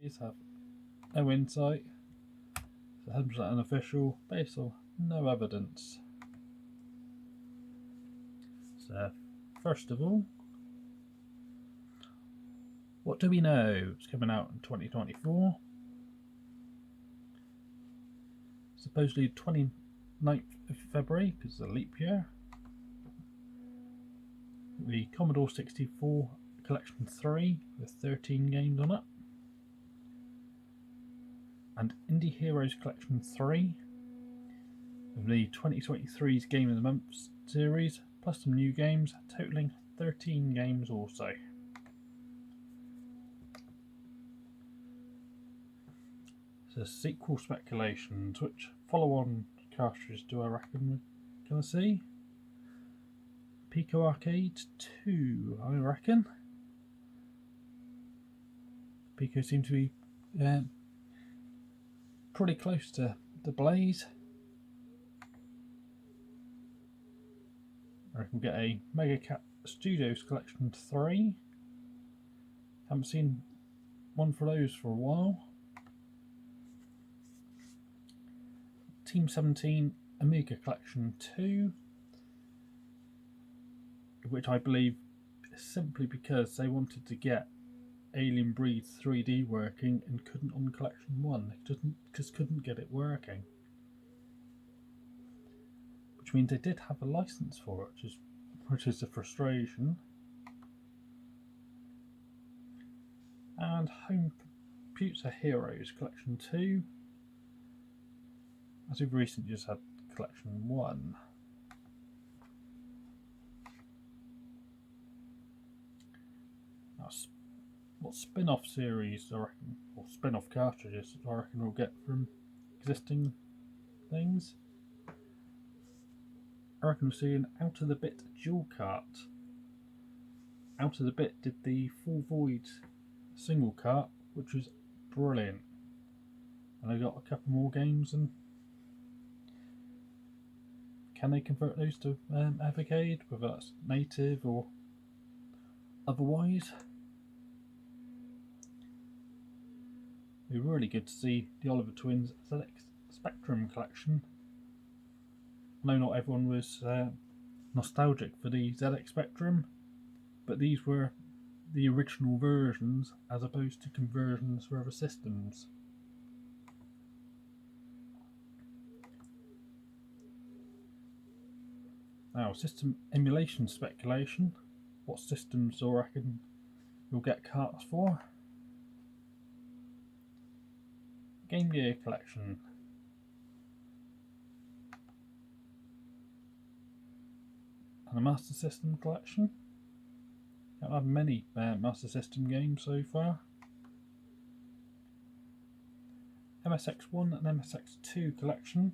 These have no insight. It's 100% unofficial, based on no evidence. So, first of all, what do we know? It's coming out in 2024. Supposedly 29th of February, because it's a leap year. The Commodore 64 Collection 3 with 13 games on it. And Indie Heroes Collection 3 of the 2023's Game of the Month series, plus some new games, totaling 13 games also. So sequel speculations, which follow-on cartridges do I reckon we're going to see? Pico Arcade 2, I reckon. Pico seems to be pretty close to the Blaze. I reckon we'll get a Mega Cat Studios Collection 3. Haven't seen one for those for a while. Team 17 Amiga Collection 2, which I believe is simply because they wanted to get Alien Breed 3D working and couldn't on Collection 1. They just couldn't get it working. Which means they did have a license for it, which is a frustration. And Home Computer Heroes Collection 2. As we've recently just had Collection 1. Now, what spin-off series, I reckon, or spin-off cartridges, I reckon we'll get from existing things? I reckon we'll see an Out of the Bit dual cart. Out of the Bit did the Full Void single cart, which was brilliant. And I got a couple more games, and can they convert those to Evercade, whether that's native or otherwise? It'd be really good to see the Oliver Twins ZX Spectrum collection. I know not everyone was nostalgic for the ZX Spectrum, but these were the original versions as opposed to conversions for other systems. Now, system emulation speculation. What systems do I reckon you'll get carts for? Game Gear collection. And a Master System collection. I've had many Master System games so far. MSX1 and MSX2 collection.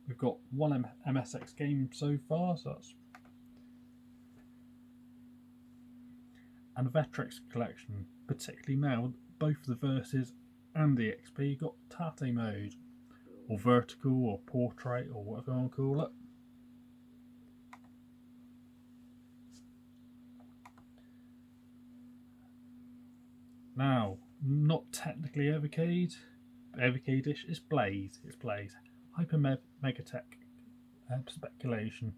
We've got one MSX game so far, so that's. And a Vectrex collection, particularly now, both the Versus and the XP got Tate mode, or vertical, or portrait, or whatever you want to call it. Now, not technically Evercade, but Evercade-ish, it's Blaze. It's Blaze. Hyper Megatech speculation.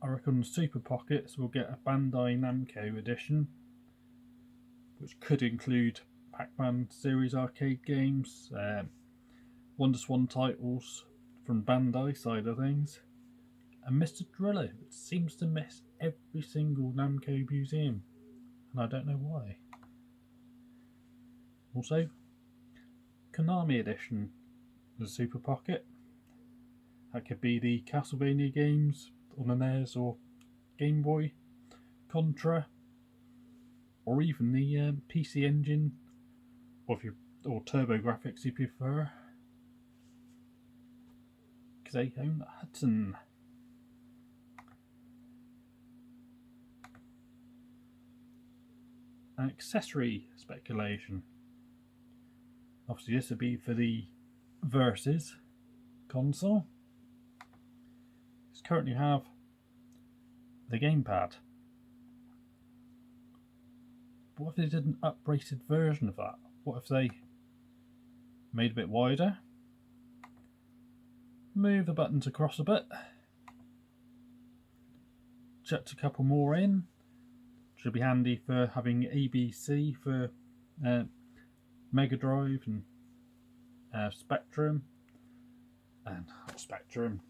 I reckon Super Pockets will get a Bandai Namco edition, which could include Pac-Man series arcade games, WonderSwan titles from Bandai side of things, and Mr. Driller, which seems to miss every single Namco museum, and I don't know why. Also, Konami edition of the Super Pocket. That could be the Castlevania games on the NES or Game Boy, Contra, or even the PC Engine, or TurboGrafx if you prefer, because they own Hudson. An accessory speculation. Obviously this would be for the Versus console. It's currently have the gamepad. What if they did an uprated version of that? What if they made it a bit wider? Move the buttons across a bit. Chucked a couple more in. Should be handy for having ABC for Mega Drive and Spectrum. Spectrum.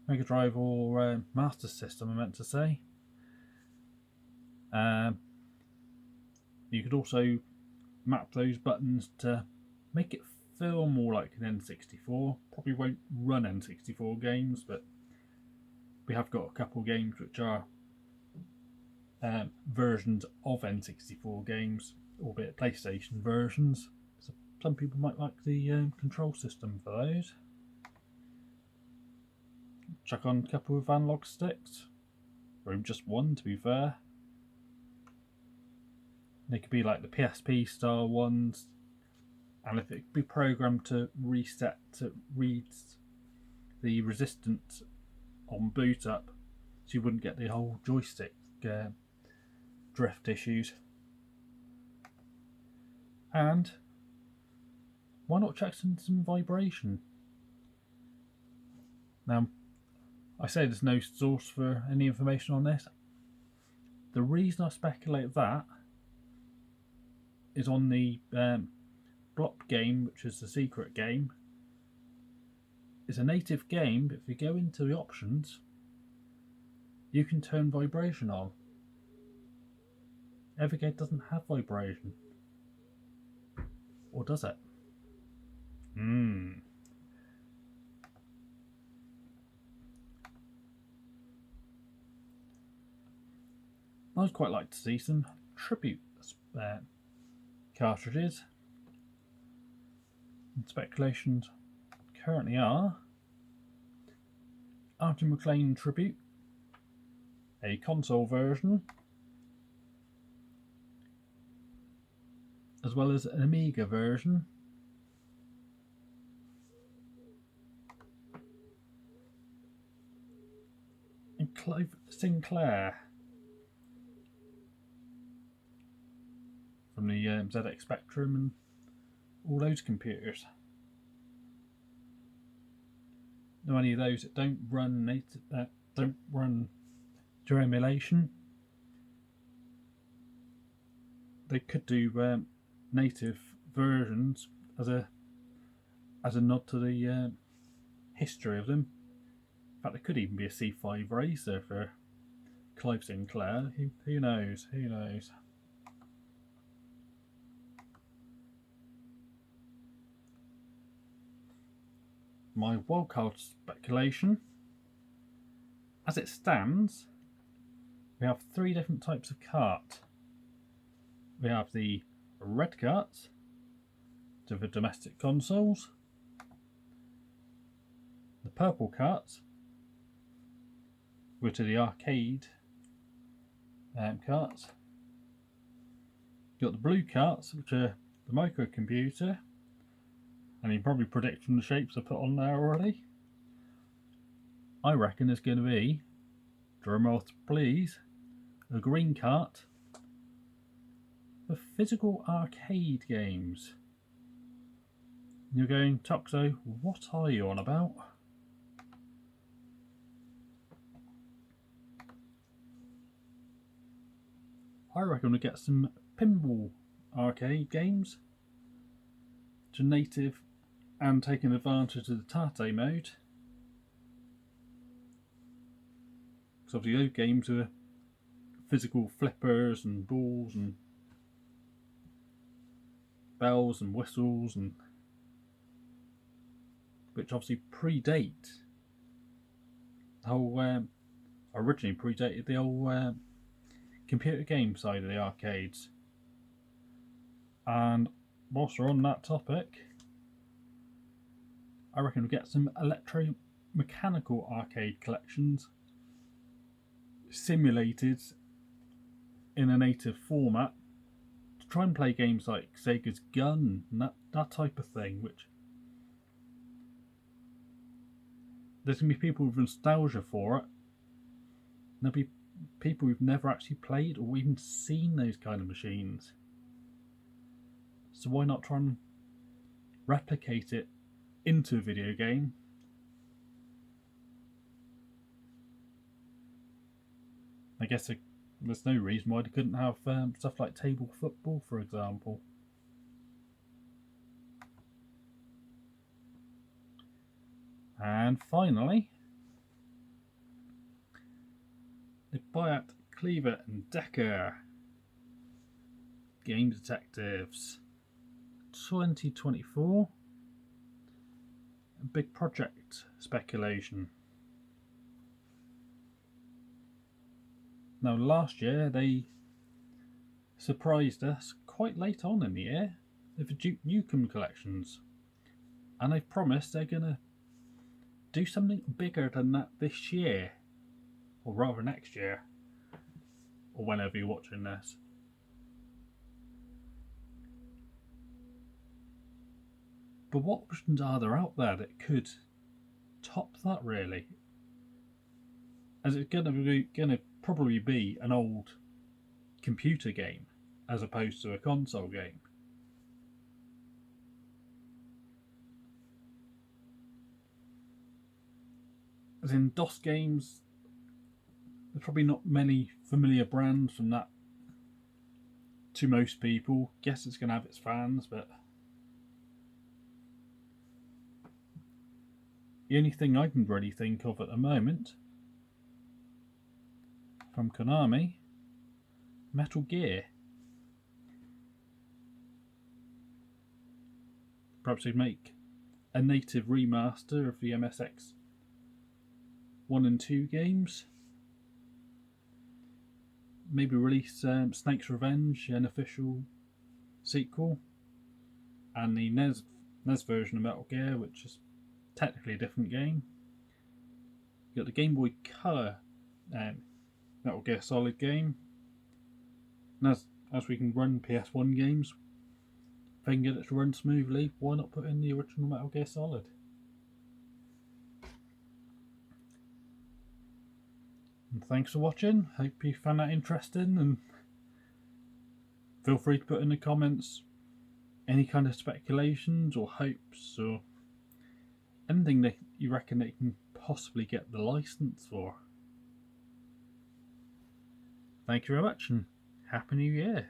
Mega Drive or Master System, I meant to say. You could also map those buttons to make it feel more like an N64. Probably won't run N64 games, but we have got a couple games which are versions of N64 games, albeit PlayStation versions. So some people might like the control system for those. Chuck on a couple of analog sticks, or even just one to be fair. They could be like the PSP style ones, and if it could be programmed to reset to read the resistance on boot up, so you wouldn't get the whole joystick drift issues. And why not check some vibration? Now, I say there's no source for any information on this. The reason I speculate that is on the Blop game, which is the secret game. It's a native game, but if you go into the options, you can turn vibration on. Evercade doesn't have vibration. Or does it? I'd quite like to see some tribute cartridges. And speculations currently are Artie McLean Tribute, a console version, as well as an Amiga version, and Clive Sinclair from the ZX Spectrum and all those computers. Now, any of those that don't run through emulation, they could do native versions as a nod to the history of them. In fact, there could even be a C5 racer for Clive Sinclair. Who knows? Who knows? My wildcard speculation. As it stands, we have three different types of cart. We have the red carts to the domestic consoles, the purple carts were to the arcade carts. You've got the blue carts, which are the microcomputer, and you can probably predict from the shapes I put on there already. I reckon there's going to be, drumroll please, a green cart for physical arcade games. And you're going, Toxo, what are you on about? I reckon we'll get some pinball arcade games to native and taking advantage of the Tate mode. Because obviously those games are physical flippers and balls and bells and whistles, and which obviously predate the whole originally predated the whole computer game side of the arcades. And whilst we're on that topic, I reckon we'll get some electromechanical arcade collections simulated in a native format to try and play games like Sega's Gun and that type of thing, which there's going to be people with nostalgia for it, there'll be people who've never actually played or even seen those kind of machines. So why not try and replicate it into a video game? I guess there's no reason why they couldn't have stuff like table football, for example. And finally, they buy out Cleaver and Decker Game Detectives 2024. A big project speculation. Now, last year they surprised us quite late on in the year with the Duke Nukem collections, and they've promised they're going to do something bigger than that this year, or rather next year, or whenever you're watching this. But what options are there out there that could top that, really? As it's going to probably be an old computer game as opposed to a console game. As in DOS games, there's probably not many familiar brands from that to most people. Guess it's going to have its fans, but the only thing I can really think of at the moment from Konami, Metal Gear. Perhaps they'd make a native remaster of the MSX 1 and 2 games. Maybe release Snake's Revenge, an official sequel, and the NES version of Metal Gear, which is technically a different game. You got the Game Boy Color Metal Gear Solid game. And as we can run PS1 games, if they can get it to run smoothly, why not put in the original Metal Gear Solid? And thanks for watching. Hope you found that interesting, and feel free to put in the comments any kind of speculations or hopes or anything that you reckon they can possibly get the license for. Thank you very much, and Happy New Year.